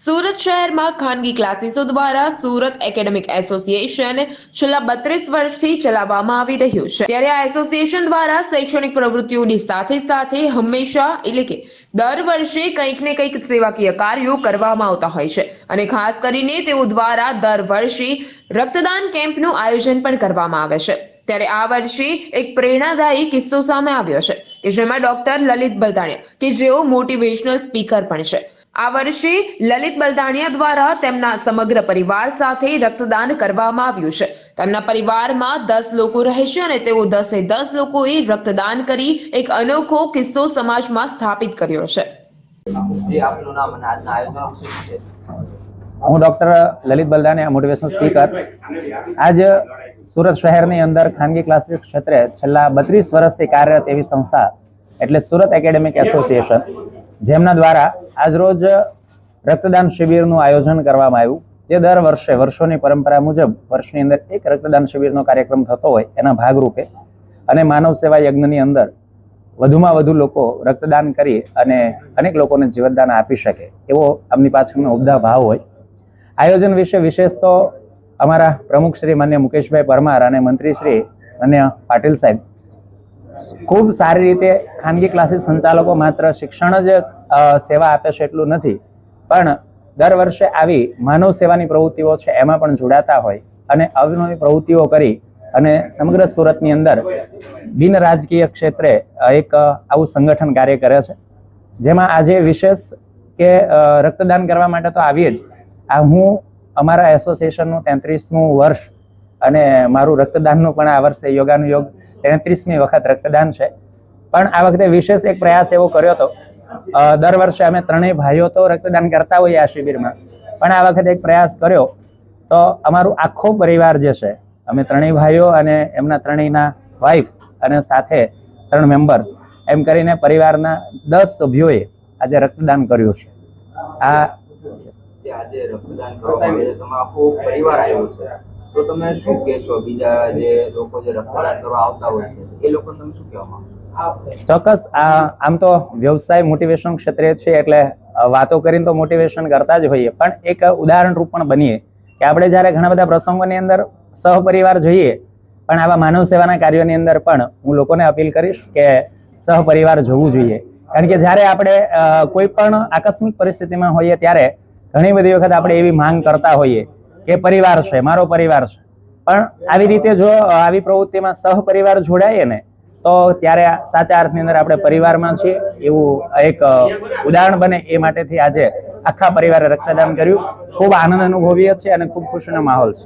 સુરત શહેરમાં ખાનગી ક્લાસીસો દ્વારા સુરત એકેડેમિક એસોસિએશન છેલ્લા 32 વર્ષથી ચલાવવામાં આવી રહ્યું છે। ત્યારે આ એસોસિએશન દ્વારા શૈક્ષણિક પ્રવૃત્તિઓની સાથે સાથે હંમેશા એટલે કે દર વર્ષે કંઈક ને કંઈક સેવાકીય કાર્યો કરવામાં આવતા હોય છે અને ખાસ કરીને તેઓ દ્વારા દર વર્ષે રક્તદાન કેમ્પનું આયોજન પણ કરવામાં આવે છે। ત્યારે આ વર્ષે એક પ્રેરણાદાયી કિસ્સો સામે આવ્યો છે કે જેમાં ડોક્ટર લલિત બલદાણિયા કે જેઓ મોટિવેશનલ સ્પીકર પણ છે। આ વર્ષે લલિત બલદાણિયા દ્વારા તેમના સમગ્ર પરિવાર સાથે રક્તદાન કરવામાં આવ્યું છે। તેમના પરિવારમાં 10 લોકો રહે છે અને તેઓ 10 લોકોએ રક્તદાન કરી એક અનોખો કિસ્સો સમાજમાં સ્થાપિત કર્યો છે। હું doctor Lalit Baldania, motivational speaker. આજ સુરત શહેરની અંદર ખાનગી ક્લાસીસ ક્ષેત્રે છેલ્લા 32 વર્ષથી કાર્યરત એવી સંસ્થા એટલે સુરત એકેડેમિક એસોસિએશન, જેમના દ્વારા આજરોજ રક્તદાન શિબિરનું આયોજન કરવામાં આવ્યું, જે દર વર્ષે વર્ષોની પરંપરા મુજબ વર્ષની અંદર એક રક્તદાન શિબિરનો કાર્યક્રમ થતો હોય એના ભાગરૂપે અને માનવ સેવા યજ્ઞની અંદર વધુમાં વધુ લોકો રક્તદાન કરી અને અનેક લોકોને જીવતદાન આપી શકે એવો આમની પાછળનો ઉમદા ભાવ હોય। આયોજન વિશે વિશેષ તો અમારા પ્રમુખ શ્રી માન્ય મુકેશભાઈ પરમાર અને મંત્રી શ્રી માન્ય પાટીલ સાહેબ ખૂબ સારી રીતે ખાનગી ક્લાસીસ સંચાલકો માત્ર શિક્ષણ જ સેવા આપે છે એટલું નથી, પણ દર વર્ષે આવી માનવ સેવાની પ્રવૃત્તિઓ છે એમાં પણ જોડાતા હોય અને અવનવી પ્રવૃત્તિઓ કરી અને સમગ્ર સુરતની અંદર બિન રાજકીય ક્ષેત્રે એક આવું સંગઠન કાર્ય કરે છે, જેમાં આજે વિશેષ કે રક્તદાન કરવા માટે તો આવીએ જ। હું અમારા એસોસિએશનનું 33મું વર્ષ અને મારું રક્તદાનનું પણ આ વર્ષે યોગાનુયોગ 33મી વખત રક્તદાન છે, પણ આ વખતે વિશેષ એક પ્રયાસ એવો કર્યો હતો। દર વર્ષે અમે ત્રણેય ભાઈઓ તો રક્તદાન કરતા હોઈએ આ શિબિરમાં, પણ આ વખતે એક પ્રયાસ કર્યો તો અમારું આખો પરિવાર જે છે, અમે ત્રણેય ભાઈઓ અને એમના ત્રણેયના વાઈફ અને સાથે 3 મેમ્બર્સ એમ કરીને પરિવારના 10 સભ્યોએ આજે રક્તદાન કર્યું છે। આજે રક્તદાન કરવા તમારો આખો પરિવાર આવ્યો છે, તો તમે શું કહેશો બીજા જે લોકો જે રક્તદાન કરવા આવતા હોય છે એ લોકોને તમે શું કહેવા માંગો? ચોક્કસ, આમ તો વ્યવસાય મોટિવેશન ક્ષેત્રે છે એટલે વાતો કરીને તો મોટિવેશન કરતા જ હોઈએ, પણ એક ઉદાહરણ રૂપ પણ બનીએ કે આપણે જ્યારે ઘણા બધા પ્રસંગોની અંદર સહપરિવાર જઈએ, પણ આવા માનવ સેવાના કાર્યોની અંદર પણ હું લોકોને અપીલ કરીશ કે સહપરિવાર જવું જોઈએ। કારણ કે જ્યારે આપણે કોઈ પણ આકસ્મિક પરિસ્થિતિમાં હોઈએ ત્યારે ઘણી બધી વખત આપણે એવી માંગ કરતા હોઈએ કે પરિવાર છે, મારો પરિવાર છે, પણ આવી રીતે જો આવી પ્રવૃત્તિમાં સહપરિવાર જોડાઈએ ને તો ત્યારે સાચા અર્થની અંદર આપણે પરિવારમાં છીએ એવું એક ઉદાહરણ બને। એ માટેથી આજે આખા પરિવારે રક્તદાન કર્યું, ખૂબ આનંદ અનુભવીએ છીએ અને ખૂબ ખુશીનો માહોલ છે।